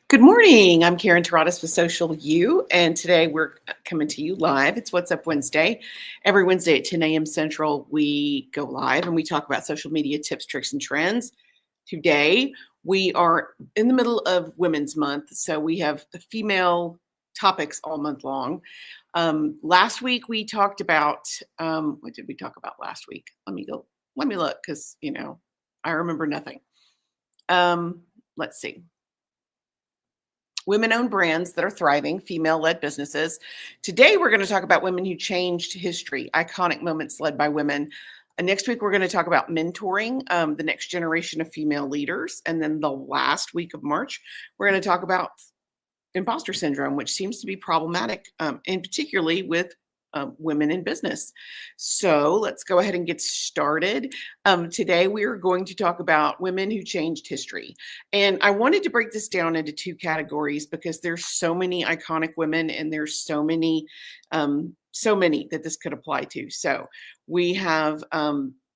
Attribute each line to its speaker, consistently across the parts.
Speaker 1: Good morning. I'm Karen Terradas with Social U, and today we're coming to you live. It's What's Up Wednesday. Every Wednesday at 10 a.m. Central, we go live and we talk about social media tips, tricks, and trends. Today, we are in the middle of Women's Month, so we have female topics all month long. Last week, we talked about what did we talk about last week? Let me look because, I remember nothing. Let's see. Women-owned brands that are thriving, female-led businesses. Today, we're going to talk about women who changed history, iconic moments led by women. Next week, we're going to talk about mentoring, the next generation of female leaders. And then the last week of March, we're going to talk about imposter syndrome, which seems to be problematic, and particularly with women in business. So let's go ahead and get started. Today, we are going to talk about women who changed history. And I wanted to break this down into two categories because there's so many iconic women and there's so many that this could apply to. So we have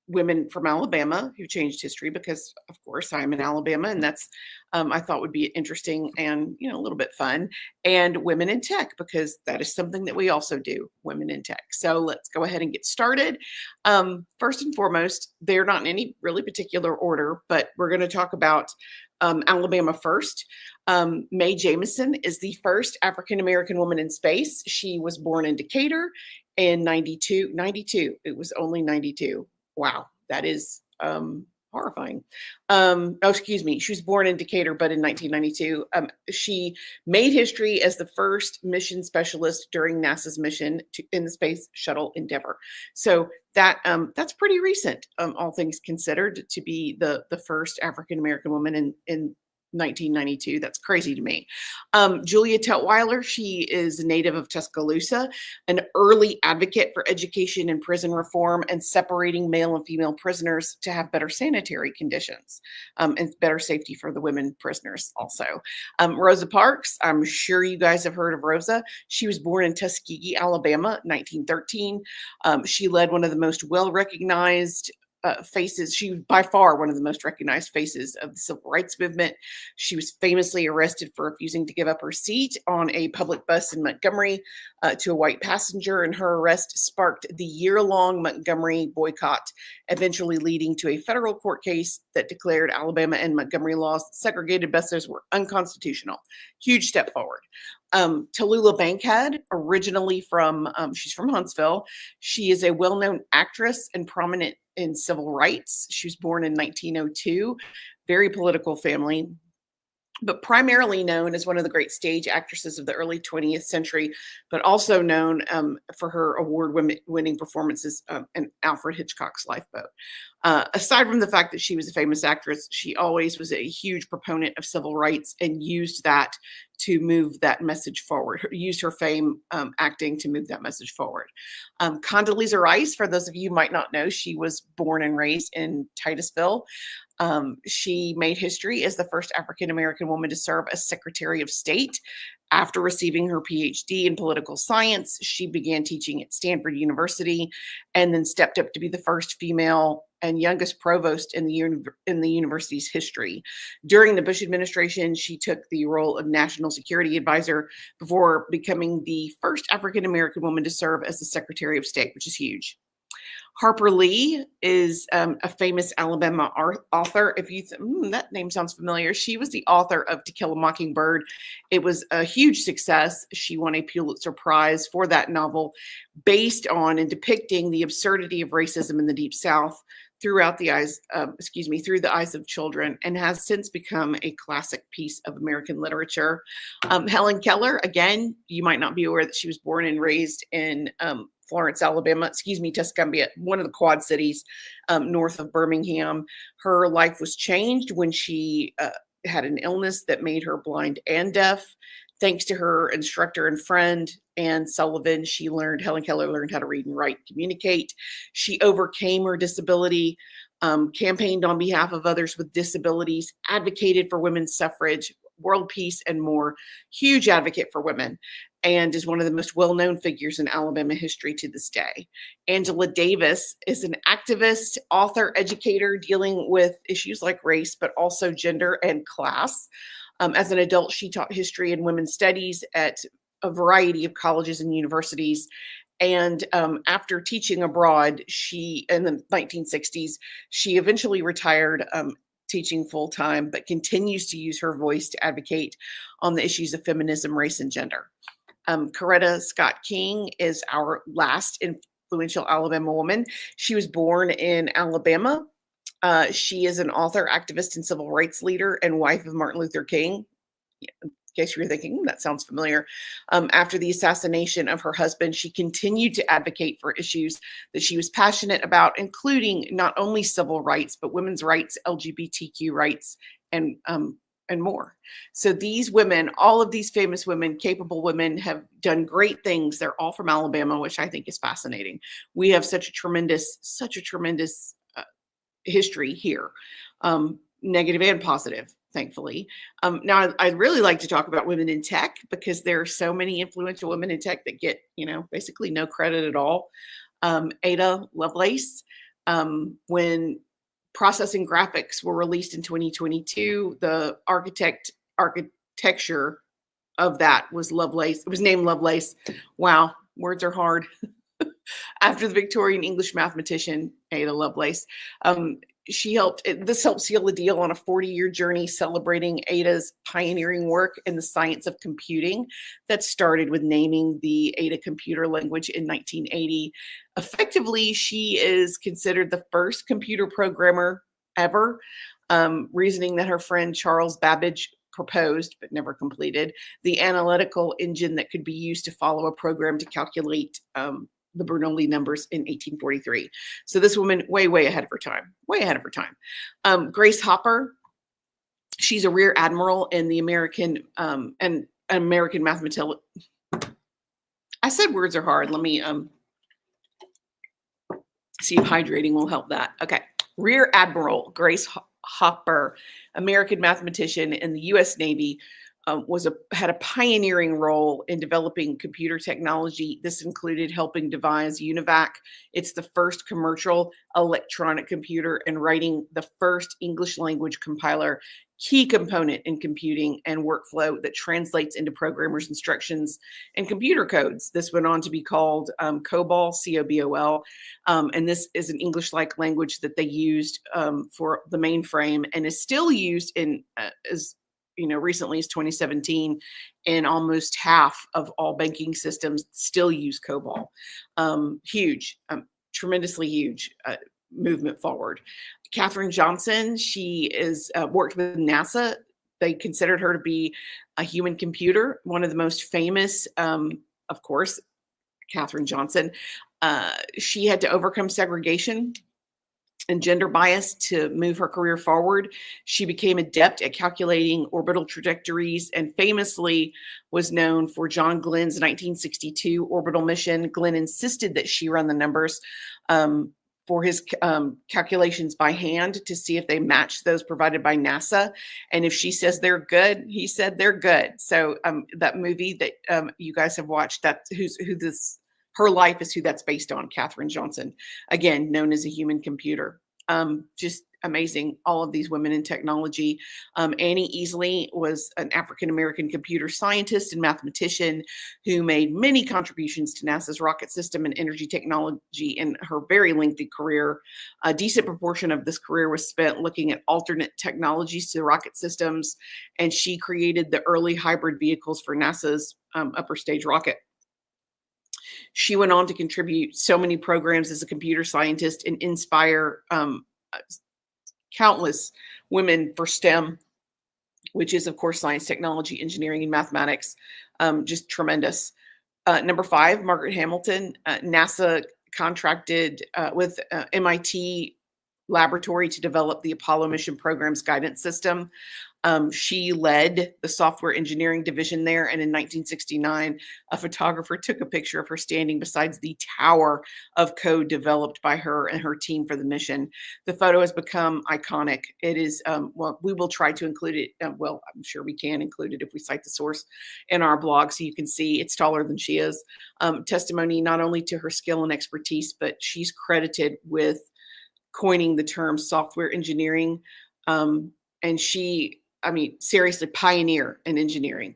Speaker 1: women from Alabama who changed history because, of course, I'm in Alabama, and that's I thought would be interesting and a little bit fun. And women in tech because that is something that we also do, women in tech. So let's go ahead and get started. First and foremost, they're not in any really particular order, but we're going to talk about Alabama first. Mae Jemison is the first African-American woman in space. She was born in Decatur in 92. It was only 92. Wow, that is horrifying. Excuse me. She was born in Decatur, but in 1992. She made history as the first mission specialist during NASA's mission in the Space Shuttle Endeavour. So that's pretty recent, all things considered, to be the first African-American woman in 1992. That's crazy to me. Julia Tutwiler, she is a native of Tuscaloosa, an early advocate for education and prison reform and separating male and female prisoners to have better sanitary conditions and better safety for the women prisoners also. Rosa Parks, I'm sure you guys have heard of Rosa. She was born in Tuskegee, Alabama, 1913. She led one of the most well-recognized faces. She was by far one of the most recognized faces of the civil rights movement. She was famously arrested for refusing to give up her seat on a public bus in Montgomery to a white passenger, and her arrest sparked the year-long Montgomery boycott, eventually leading to a federal court case that declared Alabama and Montgomery laws that segregated buses were unconstitutional. Huge step forward. Tallulah Bankhead, originally she's from Huntsville. She is a well-known actress and prominent in civil rights. She was born in 1902, very political family, but primarily known as one of the great stage actresses of the early 20th century, but also known for her award-winning performances in Alfred Hitchcock's Lifeboat. Aside from the fact that she was a famous actress, she always was a huge proponent of civil rights and used that to move that message forward, used her fame acting to move that message forward. Condoleezza Rice, for those of you who might not know, she was born and raised in Titusville. She made history as the first African-American woman to serve as Secretary of State. After receiving her PhD in political science, she began teaching at Stanford University and then stepped up to be the first female and youngest provost in the university's history. During the Bush administration, she took the role of National Security Advisor before becoming the first African-American woman to serve as the Secretary of State, which is huge. Harper Lee is a famous Alabama author. If you that name sounds familiar, she was the author of To Kill a Mockingbird. It was a huge success. She won a Pulitzer Prize for that novel, based on and depicting the absurdity of racism in the Deep South through the eyes of children, and has since become a classic piece of American literature. Helen Keller, again, you might not be aware that she was born and raised in Florence, Alabama, Tuscumbia, one of the Quad Cities north of Birmingham. Her life was changed when she had an illness that made her blind and deaf. Thanks to her instructor and friend, Anne Sullivan, Helen Keller learned how to read and write, communicate. She overcame her disability, campaigned on behalf of others with disabilities, advocated for women's suffrage, world peace, and more. Huge advocate for women, and is one of the most well-known figures in Alabama history to this day. Angela Davis is an activist, author, educator dealing with issues like race, but also gender and class. As an adult, she taught history and women's studies at a variety of colleges and universities. And after teaching abroad, she in the 1960s, she eventually retired teaching full time, but continues to use her voice to advocate on the issues of feminism, race, and gender. Coretta Scott King is our last influential Alabama woman. She was born in Alabama. She is an author, activist, and civil rights leader, and wife of Martin Luther King. In case you were thinking, that sounds familiar. After the assassination of her husband, she continued to advocate for issues that she was passionate about, including not only civil rights, but women's rights, LGBTQ rights, and more. So these women, all of these famous women, capable women, have done great things. They're all from Alabama, which I think is fascinating. We have such a tremendous history here, negative and positive, thankfully. Now, I'd really like to talk about women in tech, because there are so many influential women in tech that get, basically no credit at all. Ada Lovelace, when processing graphics were released in 2022, the architecture of that was Lovelace. It was named Lovelace. Wow, words are hard. After the Victorian English mathematician Ada Lovelace, this helped seal the deal on a 40-year journey celebrating Ada's pioneering work in the science of computing that started with naming the Ada computer language in 1980. Effectively, she is considered the first computer programmer ever, reasoning that her friend Charles Babbage proposed but never completed the analytical engine that could be used to follow a program to calculate the Bernoulli numbers in 1843. So this woman, way ahead of her time. Grace Hopper, she's a rear admiral in the American mathematician. I said words are hard. Let me see if hydrating will help that. Okay, Rear Admiral Grace Hopper, American mathematician in the U.S. Navy. Had a pioneering role in developing computer technology. This included helping devise UNIVAC. It's the first commercial electronic computer, and writing the first English language compiler, key component in computing and workflow that translates into programmers' instructions and computer codes. This went on to be called COBOL, COBOL, and this is an English-like language that they used for the mainframe, and is still used in recently as 2017, and almost half of all banking systems still use COBOL. Huge, tremendously huge movement forward. Katherine Johnson, she is worked with NASA. They considered her to be a human computer. One of the most famous, of course, Katherine Johnson. She had to overcome segregation and gender bias to move her career forward. She became adept at calculating orbital trajectories, and famously was known for John Glenn's 1962 orbital mission. Glenn insisted that she run the numbers for his calculations by hand to see if they matched those provided by NASA. And if she says they're good, he said they're good. So that movie that you guys have watched, her life is who that's based on, Katherine Johnson, again, known as a human computer. Just amazing, all of these women in technology. Annie Easley was an African-American computer scientist and mathematician who made many contributions to NASA's rocket system and energy technology in her very lengthy career. A decent proportion of this career was spent looking at alternate technologies to rocket systems, and she created the early hybrid vehicles for NASA's upper stage rocket. She went on to contribute so many programs as a computer scientist and inspire countless women for STEM, which is, of course, science, technology, engineering, and mathematics. Just tremendous. Number 5, Margaret Hamilton. NASA contracted with MIT laboratory to develop the Apollo mission program's guidance system. She led the software engineering division there, and in 1969, a photographer took a picture of her standing beside the tower of code developed by her and her team for the mission. The photo has become iconic. It is, we will try to include it. I'm sure we can include it if we cite the source in our blog, so you can see it's taller than she is. Testimony not only to her skill and expertise, but she's credited with coining the term software engineering. And she seriously, pioneer in engineering,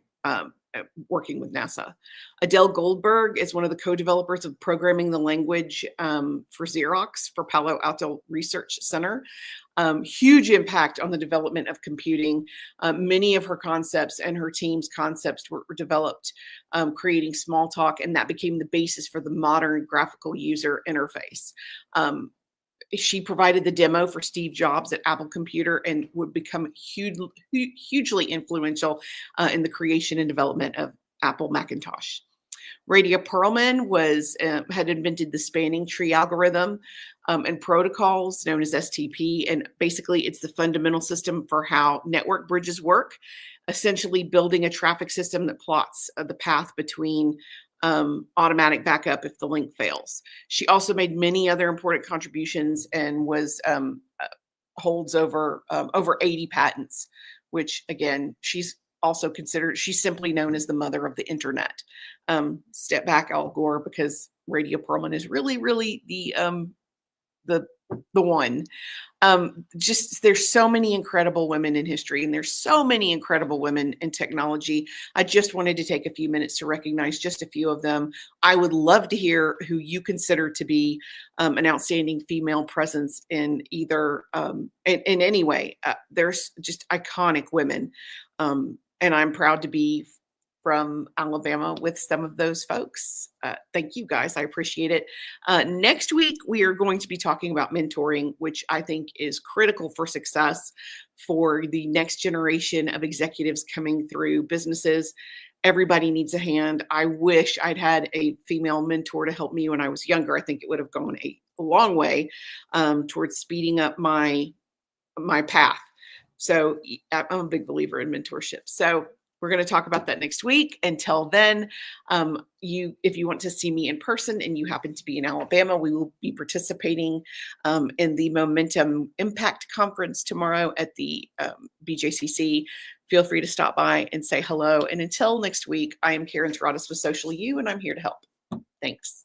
Speaker 1: working with NASA. Adele Goldberg is one of the co-developers of programming the language for Xerox for Palo Alto Research Center. Huge impact on the development of computing. Many of her concepts and her team's concepts were developed creating Smalltalk, and that became the basis for the modern graphical user interface. She provided the demo for Steve Jobs at Apple Computer and would become hugely influential in the creation and development of Apple Macintosh. Radia Perlman had invented the spanning tree algorithm and protocols known as STP. And basically, it's the fundamental system for how network bridges work, essentially building a traffic system that plots the path between automatic backup if the link fails. She also made many other important contributions and holds over 80 patents, which again, she's simply known as the mother of the internet. Step back, Al Gore, because Radia Perlman is really, really the one. There's so many incredible women in history, and there's so many incredible women in technology. I just wanted to take a few minutes to recognize just a few of them. I would love to hear who you consider to be an outstanding female presence in either in any way. There's just iconic women, and I'm proud to be from Alabama with some of those folks. Thank you guys. I appreciate it. Next week, we are going to be talking about mentoring, which I think is critical for success for the next generation of executives coming through businesses. Everybody needs a hand. I wish I'd had a female mentor to help me when I was younger. I think it would have gone a long way towards speeding up my path. So I'm a big believer in mentorship. So we're going to talk about that next week. Until then, if you want to see me in person and you happen to be in Alabama, we will be participating in the Momentum Impact Conference tomorrow at the BJCC. Feel free to stop by and say hello. And until next week, I am Karen Terradas with Social U, and I'm here to help. Thanks.